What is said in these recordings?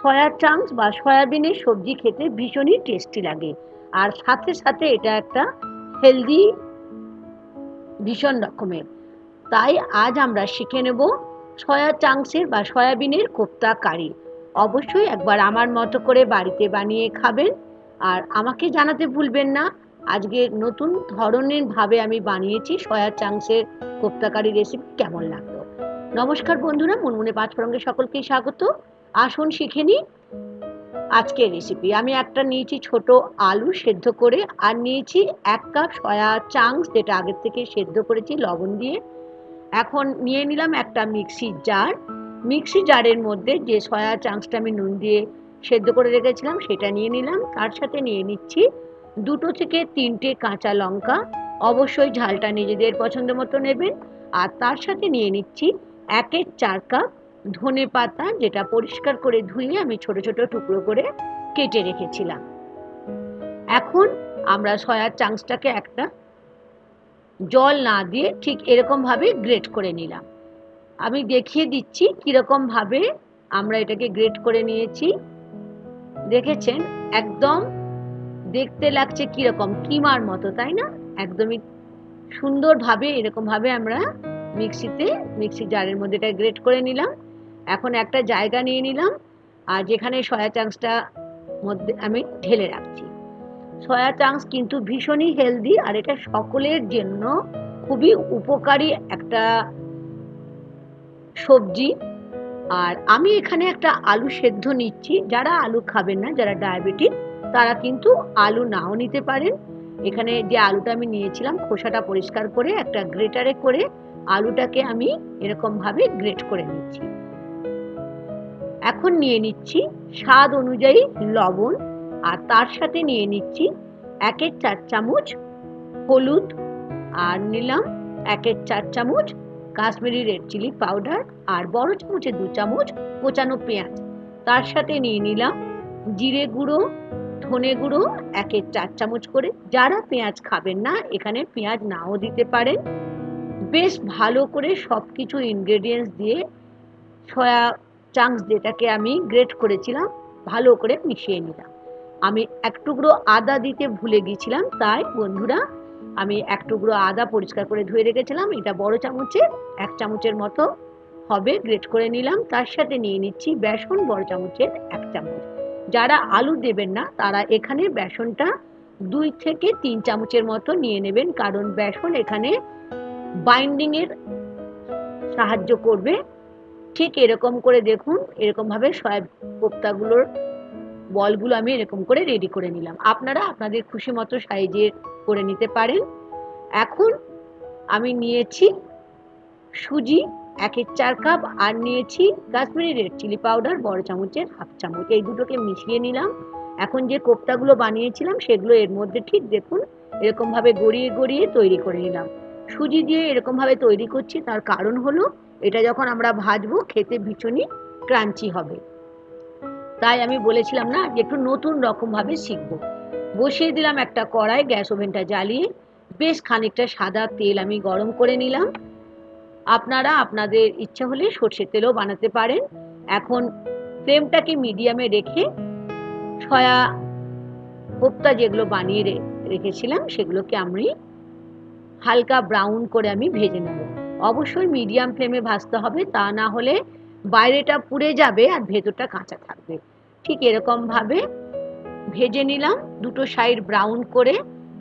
Soya chunks বা সয়াবিনের সবজি খেতে ভীষণই টেস্টি লাগে, আর সাথে সাথে এটা একটা হেলদি ভীষণ রকমের। তাই আজ আমরা শিখে নেব সয়া চাংসের বা সয়াবিনের কোপ্তা কারি। অবশ্যই একবার আমার মতো করে বাড়িতে বানিয়ে খাবেন, আর আমাকে জানাতে ভুলবেন না আজকে নতুন ধরনের ভাবে আমি বানিয়েছি সয়া চাংসের কোপ্তা কারি রেসিপি কেমন লাগলো। নমস্কার বন্ধুরা, মুনমুনে পাঁচফোড়নে সকলকে স্বাগত। আসুন শিখে নিই আজকের রেসিপি। আমি একটা নিয়েছি ছোট আলু সেদ্ধ করে, আর নিয়েছি 1 কাপ সয়া চাংস যেটা আগের থেকে সেদ্ধ করেছি লবণ দিয়ে। এখন নিয়ে নিলাম একটা মিক্সি জারের মধ্যে যে সয়া চাংসটা আমি নুন দিয়ে সেদ্ধ করে রেখেছিলাম সেটা নিয়ে নিলাম। তার সাথে নিয়ে নিচ্ছি 2 থেকে 3টে কাঁচা লঙ্কা, অবশ্যই ঝালটা নিজেদের পছন্দ মতো নেবেন। আর তার সাথে নিয়ে নিচ্ছি 1/4 কাপ ধনে পাতা, যেটা পরিষ্কার করে ধুয়ে আমি ছোট ছোট টুকরো করে কেটে রেখেছিলাম। এখন আমরা সয়া চাংসটাকে একটা জল না দিয়ে ঠিক এরকম ভাবে গ্রেট করে নিলাম। আমি দেখিয়ে দিচ্ছি কিরকম ভাবে আমরা এটাকে গ্রেট করে নিয়েছি। দেখেছেন একদম দেখতে লাগছে কিরকম কিমার মতো, তাই না? একদমই সুন্দরভাবে এরকম ভাবে আমরা মিক্সি জারের মধ্যে এটা গ্রেট করে নিলাম। এখন একটা জায়গা নিয়ে নিলাম, আর যেখানে সয়া চাংসটা মধ্যে আমি ঢেলে রাখছি। সয়া চাংস কিন্তু ভীষণই হেলদি, আর এটা সকলের জন্য খুবই উপকারী একটা সবজি। আর আমি এখানে একটা আলু সেদ্ধ নিচ্ছি। যারা আলু খাবেন না, যারা ডায়াবেটিক, তারা কিন্তু আলু নাও নিতে পারেন। এখানে যে আলুটা আমি নিয়েছিলাম খোসাটা পরিষ্কার করে একটা গ্রেটারে করে আলুটাকে আমি এরকম ভাবে গ্রেট করে নিচ্ছি। এখন নিয়ে নিচ্ছি স্বাদ অনুযায়ী লবণ, আর তার সাথে নিয়ে নিচ্ছি 1/4 চামচ হলুদ, আর নিলাম 1/4 চামচ কাশ্মীরি রেড চিলি পাউডার, আর বড় চামচে 2 চামচ কোচানো পেঁয়াজ। তার সাথে নিয়ে নিলাম জিরে গুঁড়ো, ধনে গুঁড়ো 1/4 চামচ করে। যারা পেঁয়াজ খাবেন না এখানে পেঁয়াজ নাও দিতে পারেন। বেশ ভালো করে সবকিছু ইনগ্রেডিয়েন্টস দিয়ে সয়া চাংস যেটাকে আমি গ্রেট করেছিলাম ভালো করে মিশিয়ে নিলাম। আমি 1 টুকরো আদা দিতে ভুলে গিয়েছিলাম, তাই বন্ধুরা আমি 1 টুকরো আদা পরিষ্কার করে ধুয়ে রেখেছিলাম, এটা বড় চামচে 1 চামচের মতো হবে গ্রেট করে নিলাম। তার সাথে নিয়ে নিচ্ছি বেসন, বড় চামচের 1 চামচ। যারা আলু দেবেন না তারা এখানে বেসনটা 2 থেকে 3 চামচের মতো নিয়ে নেবেন, কারণ বেসন এখানে বাইন্ডিং এর সাহায্য করবে। ঠিক এরকম করে দেখুন, এরকম ভাবে সয়া কোপ্তাগুলোর বলগুলো আমি এরকম করে রেডি করে নিলাম। আপনারা আপনাদের খুশি মতো সাইজের করে নিতে পারেন। এখন আমি নিয়েছি সুজি 1/4 কাপ, আর নিয়েছি কাশ্মীরি রেড চিলি পাউডার বড় চামচের 1/2 চামচ। এই দুটোকে মিশিয়ে নিলাম। এখন যে কোপ্তাগুলো বানিয়েছিলাম সেগুলো এর মধ্যে ঠিক দেখুন এরকম ভাবে গড়িয়ে গড়িয়ে তৈরি করে নিলাম। সুজি দিয়ে এরকম ভাবে তৈরি করছি, তার কারণ হলো এটা যখন আমরা ভাজবো খেতে ভীষণই ক্রাঞ্চি হবে। তাই আমি বলেছিলাম না যে একটু নতুন রকম ভাবে শিখবো। বসিয়ে দিলাম একটা কড়াই, গ্যাস ওভেনটা জ্বালিয়ে বেশ খানিকটা সাদা তেল আমি গরম করে নিলাম। আপনারা আপনাদের ইচ্ছা হলে সর্ষের তেলও বানাতে পারেন। এখন ফ্লেমটাকে মিডিয়ামে রেখে সয়া কোপ্তা যেগুলো বানিয়ে রেখেছিলাম সেগুলোকে আমি হালকা ব্রাউন করে আমি ভেজে নেব। অবশ্যই মিডিয়াম ফ্লেমে ভাজতে হবে, তা না হলে বাইরেটা পুড়ে যাবে আর ভেতরটা কাঁচা থাকবে। ঠিক এরকম ভাবে ভেজে নিলাম দুটো সাইড ব্রাউন করে।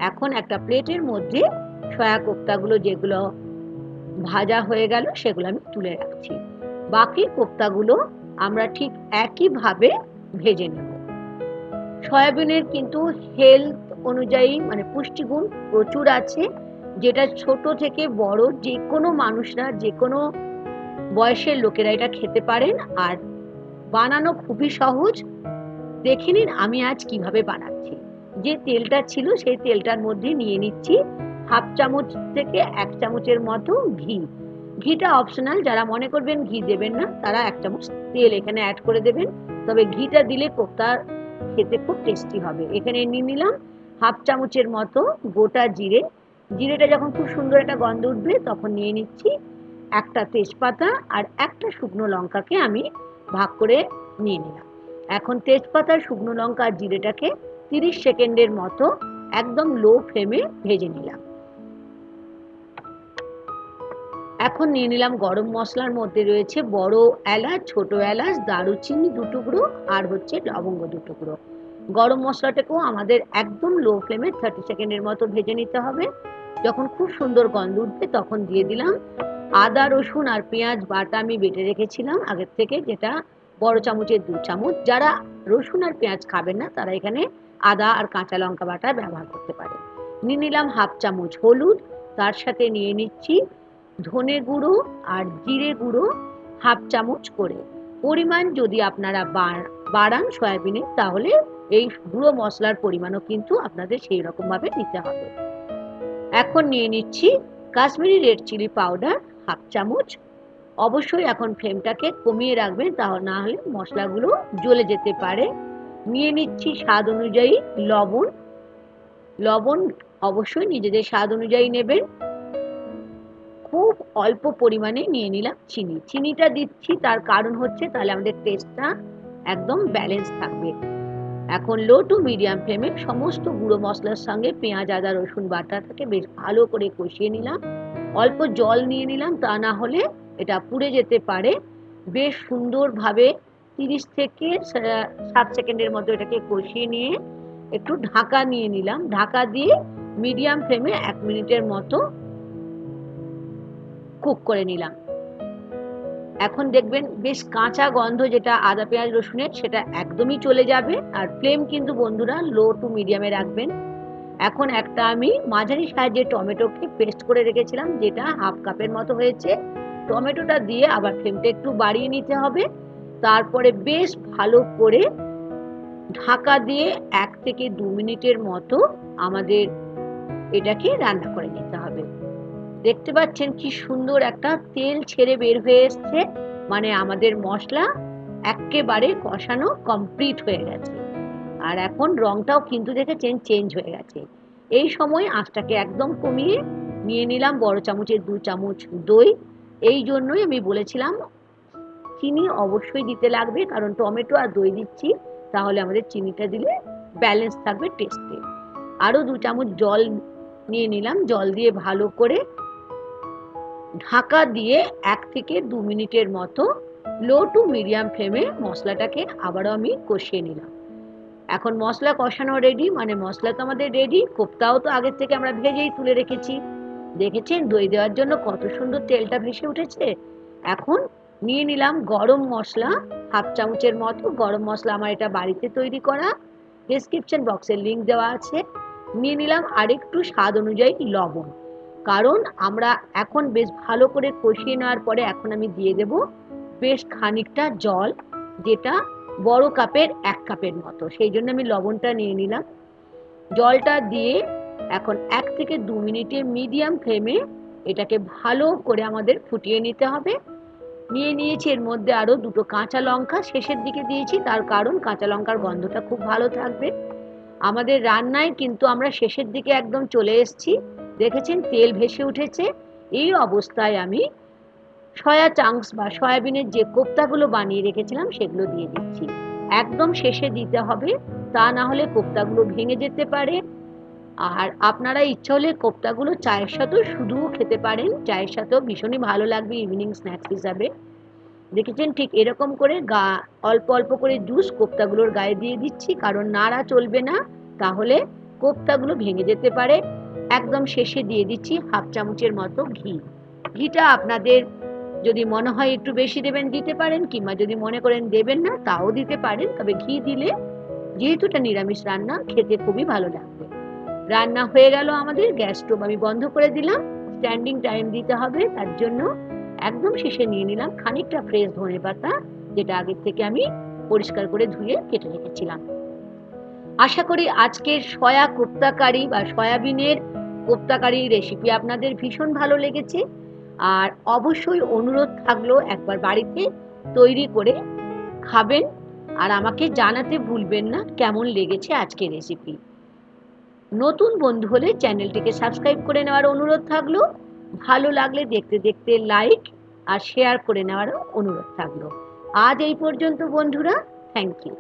এখন একটা প্লেটের মধ্যে সয়া কোপ্তাগুলো যেগুলো ভাজা হয়ে গেল সেগুলো আমি তুলে রাখছি। বাকি কোপ্তাগুলো আমরা ঠিক একইভাবে ভেজে নেব। সয়াবিনের কিন্তু হেলথ অনুযায়ী মানে পুষ্টিগুণ প্রচুর আছে, যেটা ছোট থেকে বড় যে কোনো মানুষরা, যে কোনো বয়সের লোকেরা এটা খেতে পারেন। আর বানানো খুবই সহজ। দেখে নিন আমি আজ কিভাবে বানাচ্ছি। যে তেলটা ছিল সেই তেলটার মধ্যে নিয়ে নিচ্ছি 1/2 চামচ থেকে 1 চামচের মতো ঘি। ঘিটা অপশনাল, যারা মনে করবেন ঘি দেবেন না তারা 1 চামচ তেল এখানে অ্যাড করে দেবেন, তবে ঘিটা দিলে কোপ্তা খেতে খুব টেস্টি হবে। এখানে নিয়ে নিলাম 1/2 চামচের মতো গোটা জিরে। জিরেটা যখন খুব সুন্দর একটা গন্ধ উঠবে তখন নিয়ে নিচ্ছি একটা তেজপাতা, আর একটা শুকনো লঙ্কাকে আমি ভাগ করে নিয়ে নিলাম। এখন তেজপাতা, শুকনো লঙ্কা আর জিরেটাকে 30 সেকেন্ডের মতো একদম লো ফ্লেমে ভেজে নিলাম। এখন নিয়ে নিলাম গরম মশলার মধ্যে রয়েছে বড় এলাচ, ছোট এলাচ, দারুচিনি 2 টুকরো আর হচ্ছে লবঙ্গ 2 টুকরো। গরম মশলাটাকেও আমাদের একদম লো ফ্লেমে 30 সেকেন্ডের মতো ভেজে নিতে হবে। যখন খুব সুন্দর গন্ধ উঠবে তখন দিয়ে দিলাম আদা, রসুন আর পেঁয়াজ বাটা আমি বেটে রেখেছিলাম আগের থেকে, যেটা বড় চামচের 2 চামচ। যারা রসুন আর পেঁয়াজ খাবেন না তারা এখানে আদা আর কাঁচা লঙ্কা বাটা ব্যবহার করতে পারে। নিয়ে নিলাম 1/2 চামচ হলুদ, তার সাথে নিয়ে নিচ্ছি ধনে গুঁড়ো আর জিরে গুঁড়ো 1/2 চামচ করে। পরিমাণ যদি আপনারা বাড়ান সয়াবিনের, তাহলে এই গুঁড়ো মশলার পরিমাণও কিন্তু আপনাদের সেই রকম ভাবে নিতে হবে। এখন নিয়ে নিচ্ছি কাশ্মীরি রেড চিলি পাউডার 1/2 চামচ। অবশ্যই এখন ফ্লেমটাকে কমিয়ে রাখবেন, তাহলে না হলে মশলাগুলো জ্বলে যেতে পারে। নিয়ে নিচ্ছি স্বাদ অনুযায়ী লবণ। লবণ অবশ্যই নিজেদের স্বাদ অনুযায়ী নেবেন। খুব অল্প পরিমাণে নিয়ে নিলাম চিনি। চিনিটা দিচ্ছি তার কারণ হচ্ছে তাহলে আমাদের টেস্টটা একদম ব্যালেন্স থাকবে। এখন লো টু মিডিয়াম ফ্লেমে সমস্ত গুঁড়ো মশলার সঙ্গে পেঁয়াজ, আদা, রসুন বাটাটাকে বেশ ভালো করে কষিয়ে নিলাম। অল্প জল নিয়ে নিলাম, তা না হলে এটা পুড়ে যেতে পারে। বেশ সুন্দরভাবে 30 থেকে 7 সেকেন্ডের মতো এটাকে কষিয়ে নিয়ে একটু ঢাকা নিয়ে নিলাম। ঢাকা দিয়ে মিডিয়াম ফ্লেমে 1 মিনিটের মতো কুক করে নিলাম। এখন দেখবেন বেশ কাঁচা গন্ধ যেটা আদা, পেঁয়াজ, রসুনের, সেটা একদমই চলে যাবে। আর ফ্লেম কিন্তু বন্ধুরা লো টু মিডিয়ামে রাখবেন। এখন একটা আমি মাঝারি সাইজের টমেটোকে পেস্ট করে রেখেছিলাম, যেটা 1/2 কাপের মতো হয়েছে। টমেটোটা দিয়ে আবার ফ্লেমটা একটু বাড়িয়ে নিতে হবে। তারপরে বেশ ভালো করে ঢাকা দিয়ে 1 থেকে 2 মিনিটের মতো আমাদের এটাকে রান্না করে নিতে হবে। দেখতে পাচ্ছেন কি সুন্দর একটা তেল ছেড়ে বের হয়ে এসছে, মানে আমাদের মশলা একেবারে কষানো কমপ্লিট হয়ে গেছে। আর এখন রংটাও কিন্তু দেখেছেন চেঞ্জ হয়ে গেছে। এই সময় আঁচটাকে একদম কমিয়ে নিয়ে নিলাম বড় চামচের 2 চামচ দই। এই জন্যই আমি বলেছিলাম চিনি অবশ্যই দিতে লাগবে, কারণ টমেটো আর দই দিচ্ছি, তাহলে আমাদের চিনিটা দিলে ব্যালেন্স থাকবে টেস্টে। আরও 2 চামচ জল নিয়ে নিলাম। জল দিয়ে ভালো করে ঢাকা দিয়ে 1 থেকে 2 মিনিটের মতো লো টু মিডিয়াম ফ্লেমে মশলাটাকে আবারও আমি কষিয়ে নিলাম। এখন মশলা কষানো রেডি, মানে মশলা তো আমাদের রেডি। কোপ্তাও তো আগের থেকে আমরা ভেজেই তুলে রেখেছি। দেখেছেন দই দেওয়ার জন্য কত সুন্দর তেলটা ভেসে উঠেছে। এখন নিয়ে নিলাম গরম মশলা 1/2 চামচের মতো। গরম মশলা আমার এটা বাড়িতে তৈরি করা, ডেসক্রিপশন বক্সের লিঙ্ক দেওয়া আছে। নিয়ে নিলাম আরেকটু স্বাদ অনুযায়ী লবণ, কারণ আমরা এখন বেশ ভালো করে কষিয়ে নেওয়ার পরে এখন আমি দিয়ে দেব বেশ খানিকটা জল, যেটা বড় কাপের 1 কাপের মতো। সেই জন্য আমি লবণটা নিয়ে নিলাম। জলটা দিয়ে এখন 1 থেকে 2 মিনিটে মিডিয়াম ফ্লেমে এটাকে ভালো করে আমাদের ফুটিয়ে নিতে হবে। নিয়ে নিয়েছি এর মধ্যে আরও 2টো কাঁচা লঙ্কা, শেষের দিকে দিয়েছি, তার কারণ কাঁচা লঙ্কার গন্ধটা খুব ভালো থাকবে। আমাদের রান্নায় কিন্তু আমরা শেষের দিকে একদম চলে এসেছি। দেখেছেন তেল ভেসে উঠেছে। এই অবস্থায় আমি সয়া চাংস বা সয়াবিনের যে কোপ্তাগুলো বানিয়ে রেখেছিলাম সেগুলো দিয়ে দিচ্ছি। একদম শেষে দিতে হবে, তা না হলে কোপ্তাগুলো ভেঙে যেতে পারে। আর আপনারা ইচ্ছা হলে কোপ্তাগুলো চায়ের সাথেও শুধুও খেতে পারেন, চায়ের সাথেও ভীষণই ভালো লাগবে ইভিনিং স্ন্যাক্স হিসাবে। দেখেছেন ঠিক এরকম করে অল্প অল্প করে জুস কোপ্তাগুলোর গায়ে দিয়ে দিচ্ছি, কারণ নাড়া চলবে না, তাহলে কোপ্তাগুলো ভেঙে যেতে পারে। একদম শেষে দিয়ে দিচ্ছি 1/2 চামচের মতো ঘি। ঘিটা আপনাদের যদি মনে হয় একটু বেশি দেবেন দিতে পারেন, কিংবা যদি মনে করেন দেবেন না তাও দিতে পারেন। তবে ঘি দিলে যেহেতু এটা নিরামিষ রান্না, খেতে খুবই ভালো লাগবে। রান্না হয়ে গেল আমাদের। গ্যাস স্টোভ আমি বন্ধ করে দিলাম। স্ট্যান্ডিং টাইম দিতে হবে, তার জন্য একদম শেষে নিয়ে নিলাম খানিকটা ফ্রেশ ধনেপাতা, যেটা আগের থেকে আমি পরিষ্কার করে ধুয়ে কেটে রেখেছিলাম। আশা করি আজকের সয়া কোপ্তা কারি বা সয়াবিনের কোপ্তা কারি রেসিপি আপনাদের ভীষণ ভালো লেগেছে। আর অবশ্যই অনুরোধ থাকলো একবার বাড়িতে তৈরি করে খাবেন, আর আমাকে জানাতে ভুলবেন না কেমন লেগেছে আজকের রেসিপি। নতুন বন্ধু হলে চ্যানেলটিকে সাবস্ক্রাইব করে নেওয়ার অনুরোধ থাকলো। ভালো লাগলে দেখতে দেখতে লাইক আর শেয়ার করে নেওয়ারও অনুরোধ থাকলো। আজ এই পর্যন্ত বন্ধুরা, থ্যাংক ইউ।